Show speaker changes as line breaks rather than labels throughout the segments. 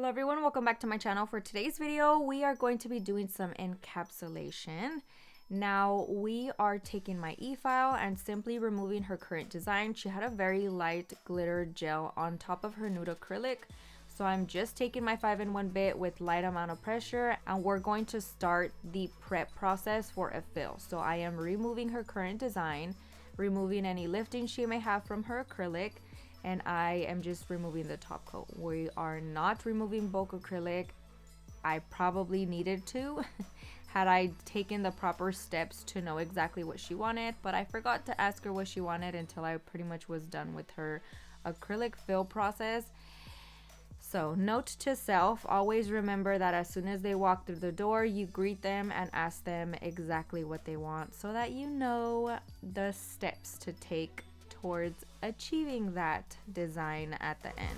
Hello everyone, welcome back to my channel. For today's video, we are going to be doing some encapsulation. Now we are taking my Efile and simply removing her current design. She had a very light glitter gel on top of her nude acrylic. So I'm just taking my 5-in-1 bit with light amount of pressure and we're going to start the prep process for Efile. So I am removing her current design, removing any lifting she may have from her acrylic, and I am just removing the top coat. We are not removing bulk acrylic. I probably needed to had I taken the proper steps to know exactly what she wanted, but I forgot to ask her what she wanted until I pretty much was done with her acrylic fill process. So note to self, always remember that as soon as they walk through the door, you greet them and ask them exactly what they want so that you know the steps to take towards achieving that design at the end.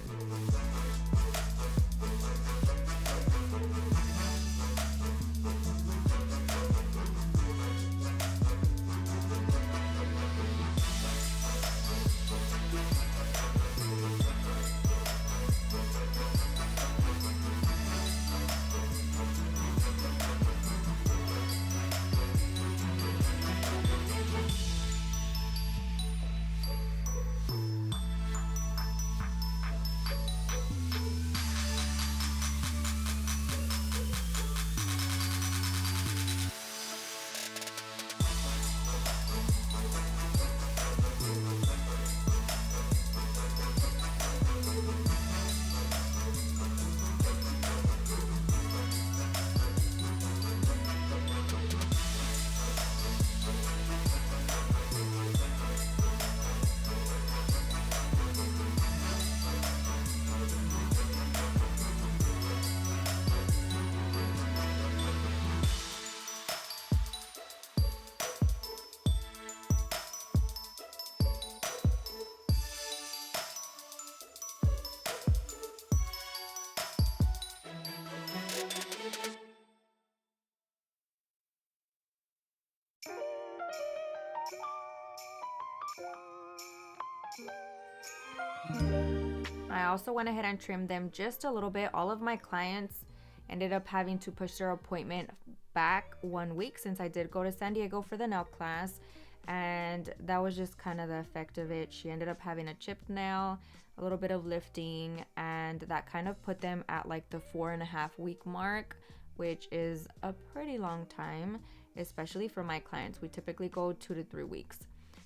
I also went ahead and trimmed them just a little bit. All of my clients ended up having to push their appointment back 1 week since I did go to San Diego for the nail class, and that was just kind of the effect of it. She ended up having a chipped nail, a little bit of lifting, and that kind of put them at like the 4.5-week mark, which is a pretty long time, especially for my clients. We typically go 2 to 3 weeks.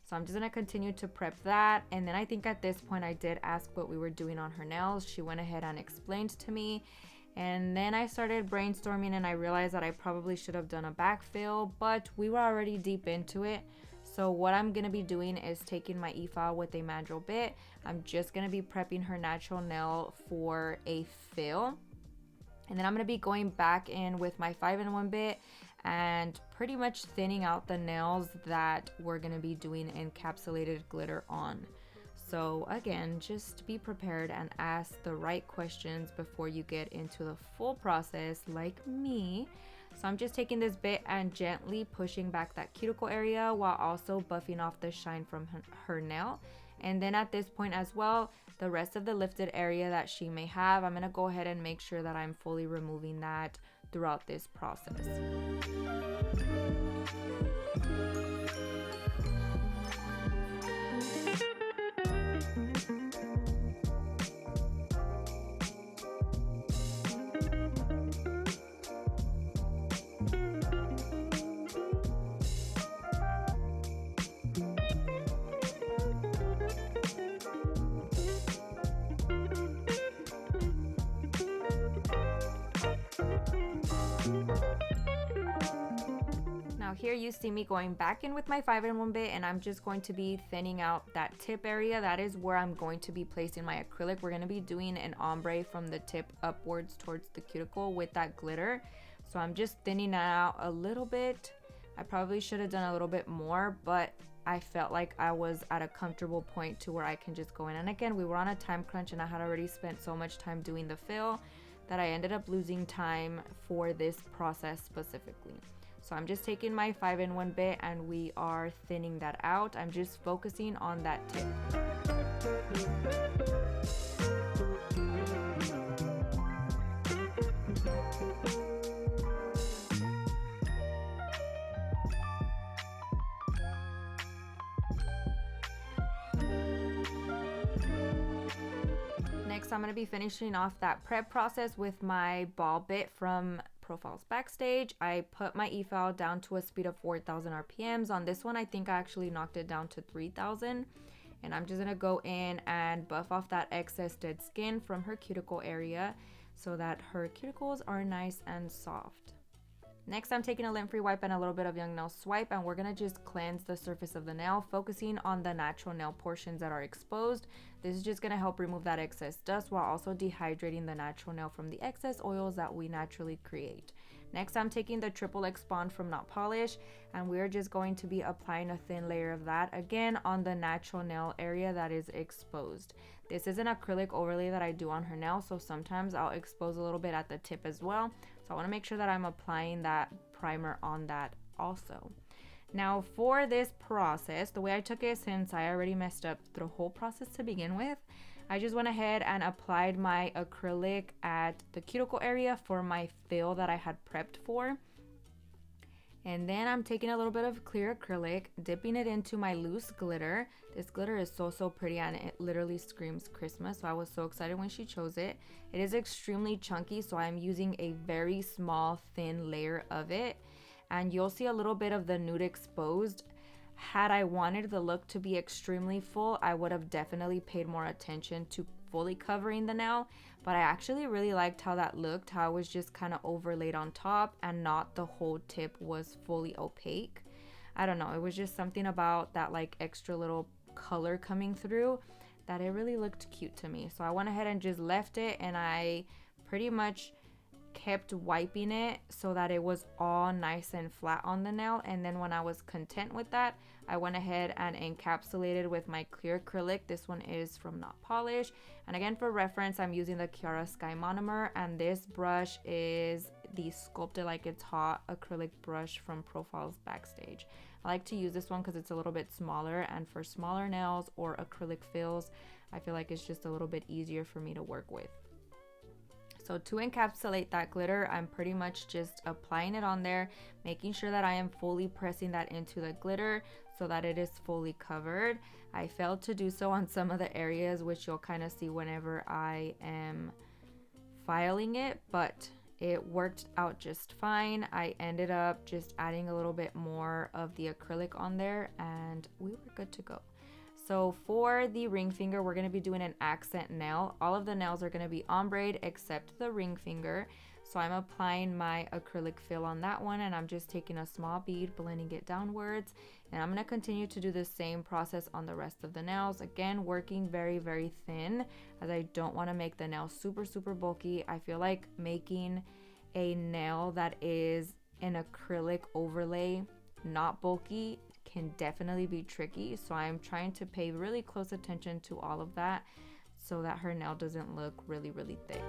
So I'm just gonna continue to prep that. And then I think at this point I did ask what we were doing on her nails. She went ahead and explained to me. And then I started brainstorming and I realized that I probably should have done a backfill, but we were already deep into it. So what I'm gonna be doing is taking my Efile with a mandrel bit. I'm just gonna be prepping her natural nail for a fill. And then I'm gonna be going back in with my 5-in-1 bit and pretty much thinning out the nails that we're going to be doing encapsulated glitter on. So again, just be prepared and ask the right questions before you get into the full process like me. So I'm just taking this bit and gently pushing back that cuticle area while also buffing off the shine from her nail. And then at this point as well, the rest of the lifted area that she may have, I'm going to go ahead and make sure that I'm fully removing that throughout this process. Now here you see me going back in with my 5-in-1 bit, and I'm just going to be thinning out that tip area. That is where I'm going to be placing my acrylic. We're going to be doing an ombre from the tip upwards towards the cuticle with that glitter. So I'm just thinning that out a little bit. I probably should have done a little bit more, but I felt like I was at a comfortable point to where I can just go in. And again, we were on a time crunch and I had already spent so much time doing the fill that I ended up losing time for this process specifically. So I'm just taking my 5-in-1 bit and we are thinning that out. I'm just focusing on that tip. Next, I'm going to be finishing off that prep process with my ball bit from Profiles Backstage. I put my Efile down to a speed of 4,000 RPMs. On this one, I think I actually knocked it down to 3,000. And I'm just going to go in and buff off that excess dead skin from her cuticle area so that her cuticles are nice and soft. Next, I'm taking a lint-free wipe and a little bit of Young Nail Swipe, and we're going to just cleanse the surface of the nail, focusing on the natural nail portions that are exposed. This is just going to help remove that excess dust while also dehydrating the natural nail from the excess oils that we naturally create. Next, I'm taking the Triple X Bond from Not Polish, and we're just going to be applying a thin layer of that, again, on the natural nail area that is exposed. This is an acrylic overlay that I do on her nail, so sometimes I'll expose a little bit at the tip as well. So I want to make sure that I'm applying that primer on that also. Now for this process, the way I took it, since I already messed up the whole process to begin with, I just went ahead and applied my acrylic at the cuticle area for my fill that I had prepped for. And then I'm taking a little bit of clear acrylic, dipping it into my loose glitter. This glitter is so pretty and it literally screams Christmas. So I was so excited when she chose it. It is extremely chunky, so I'm using a very small thin layer of it. And you'll see a little bit of the nude exposed. Had I wanted the look to be extremely full, I would have definitely paid more attention to fully covering the nail, but I actually really liked how that looked, how it was just kind of overlaid on top and not the whole tip was fully opaque. I don't know, it was just something about that like extra little color coming through that it really looked cute to me. So I went ahead and just left it, and I pretty much kept wiping it so that it was all nice and flat on the nail. And then when I was content with that, I went ahead and encapsulated with my clear acrylic. This one is from Not Polish, and again, for reference, I'm using the Kiara Sky Monomer, and this brush is the Sculpt It Like It's Hot acrylic brush from Profiles Backstage. I like to use this one because it's a little bit smaller, and for smaller nails or acrylic fills, I feel like it's just a little bit easier for me to work with. So to encapsulate that glitter, I'm pretty much just applying it on there, making sure that I am fully pressing that into the glitter so that it is fully covered. I failed to do so on some of the areas, which you'll kind of see whenever I am filing it, but it worked out just fine. I ended up just adding a little bit more of the acrylic on there and we were good to go. So for the ring finger, we're going to be doing an accent nail. All of the nails are going to be ombre except the ring finger. So I'm applying my acrylic fill on that one, and I'm just taking a small bead, blending it downwards. And I'm going to continue to do the same process on the rest of the nails. Again, working very thin, as I don't want to make the nail super bulky. I feel like making a nail that is an acrylic overlay, not bulky, can definitely be tricky. So I'm trying to pay really close attention to all of that so that her nail doesn't look really thick.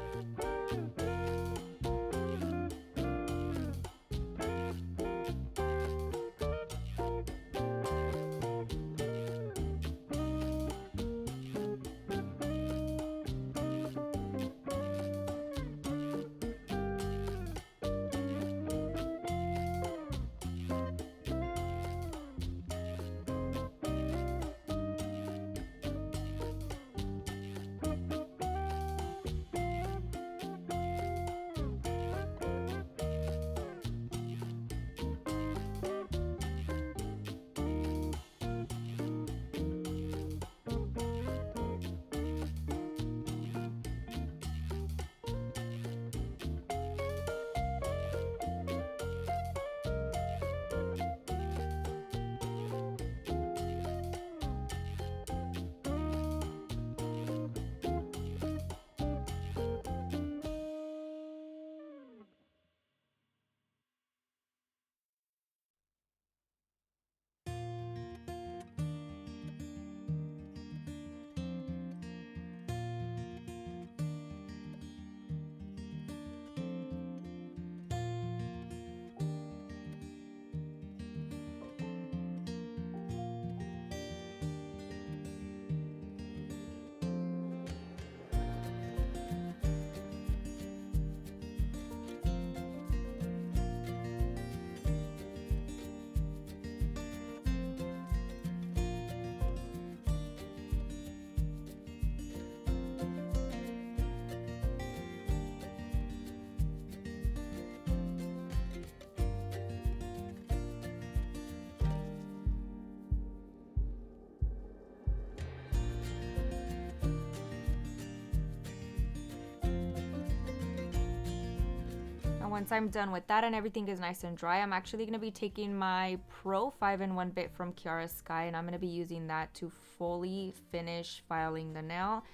And once I'm done with that and everything is nice and dry, I'm actually going to be taking my Pro 5-in-1 bit from Kiara Sky, and I'm going to be using that to fully finish filing the nail.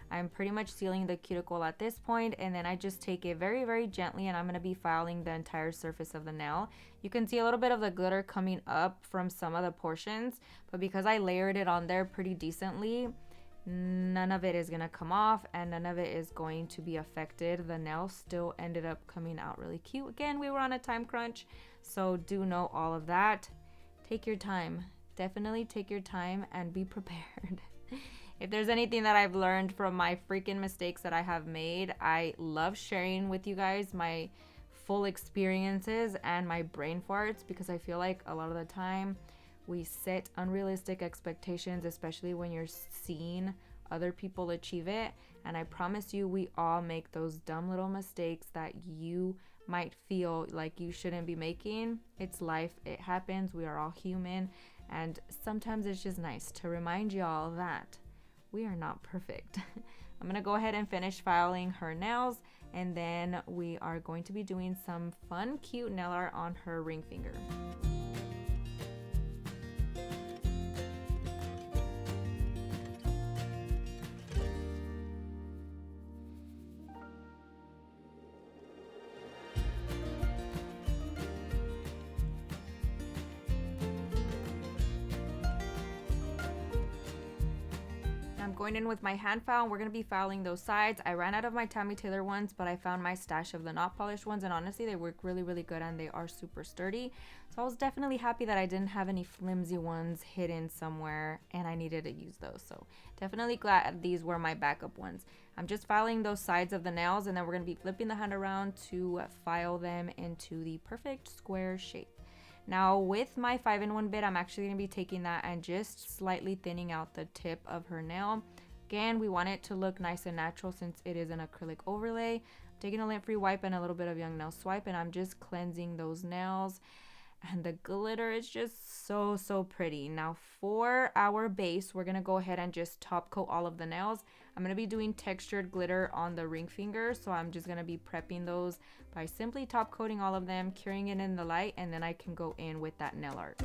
I'm pretty much sealing the cuticle at this point, and then I just take it very, very gently, and I'm going to be filing the entire surface of the nail. You can see a little bit of the glitter coming up from some of the portions, but because I layered it on there pretty decently, none of it is going to come off and none of it is going to be affected. The nail still ended up coming out really cute. Again, we were on a time crunch, so do know all of that. Take your time. Definitely take your time and be prepared. If there's anything that I've learned from my freaking mistakes that I have made, I love sharing with you guys my full experiences and my brain farts, because I feel like a lot of the time we set unrealistic expectations, especially when you're seeing other people achieve it. And I promise you, we all make those dumb little mistakes that you might feel like you shouldn't be making. It's life, it happens, we are all human, and sometimes it's just nice to remind y'all that we are not perfect. I'm gonna go ahead and finish filing her nails, and then we are going to be doing some fun, cute nail art on her ring finger. I'm going in with my hand file, and we're going to be filing those sides. I ran out of my Tammy Taylor ones, but I found my stash of the not polished ones, and honestly they work really, really good, and they are super sturdy. So I was definitely happy that I didn't have any flimsy ones hidden somewhere and I needed to use those. So definitely glad these were my backup ones. I'm just filing those sides of the nails, and then we're going to be flipping the hand around to file them into the perfect square shape. Now with my 5-in-1 bit, I'm actually going to be taking that and just slightly thinning out the tip of her nail. Again, we want it to look nice and natural since it is an acrylic overlay. I'm taking a lint free wipe and a little bit of Young Nail Swipe, and I'm just cleansing those nails. And the glitter is just so, so pretty. Now for our base, we're going to go ahead and just top coat all of the nails. I'm going to be doing textured glitter on the ring finger, so I'm just going to be prepping those by simply top coating all of them, curing it in the light, and then I can go in with that nail art.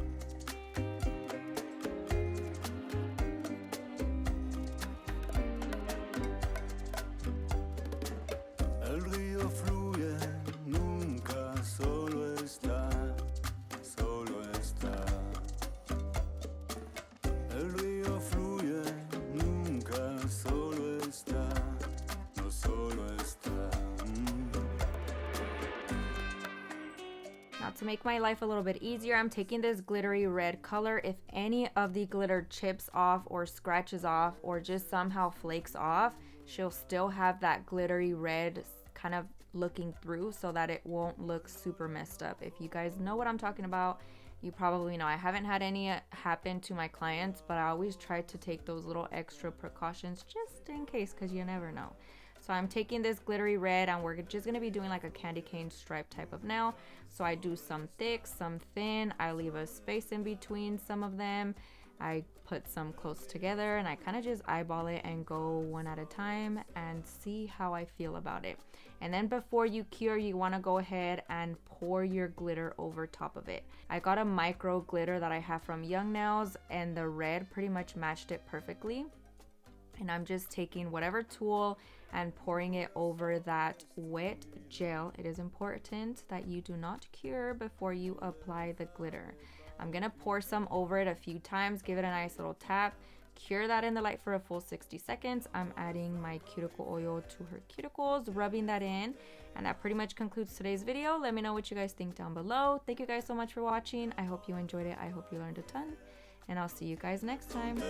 To make my life a little bit easier, I'm taking this glittery red color. If any of the glitter chips off or scratches off or just somehow flakes off, she'll still have that glittery red kind of looking through, so that it won't look super messed up. If you guys know what I'm talking about, you probably know. I haven't had any happen to my clients, but I always try to take those little extra precautions just in case, because you never know. So I'm taking this glittery red, and we're just going to be doing like a candy cane stripe type of nail. So I do some thick, some thin. I leave a space in between some of them. I put some close together, and I kind of just eyeball it and go one at a time and see how I feel about it. And then before you cure, you want to go ahead and pour your glitter over top of it. I got a micro glitter that I have from Young Nails, and the red pretty much matched it perfectly. And I'm just taking whatever tool and pouring it over that wet gel. It is important that you do not cure before you apply the glitter. I'm gonna pour some over it a few times, give it a nice little tap, cure that in the light for a full 60 seconds. I'm adding my cuticle oil to her cuticles, rubbing that in, and that pretty much concludes today's video. Let me know what you guys think down below. Thank you guys so much for watching. I hope you enjoyed it. I hope you learned a ton, and I'll see you guys next time.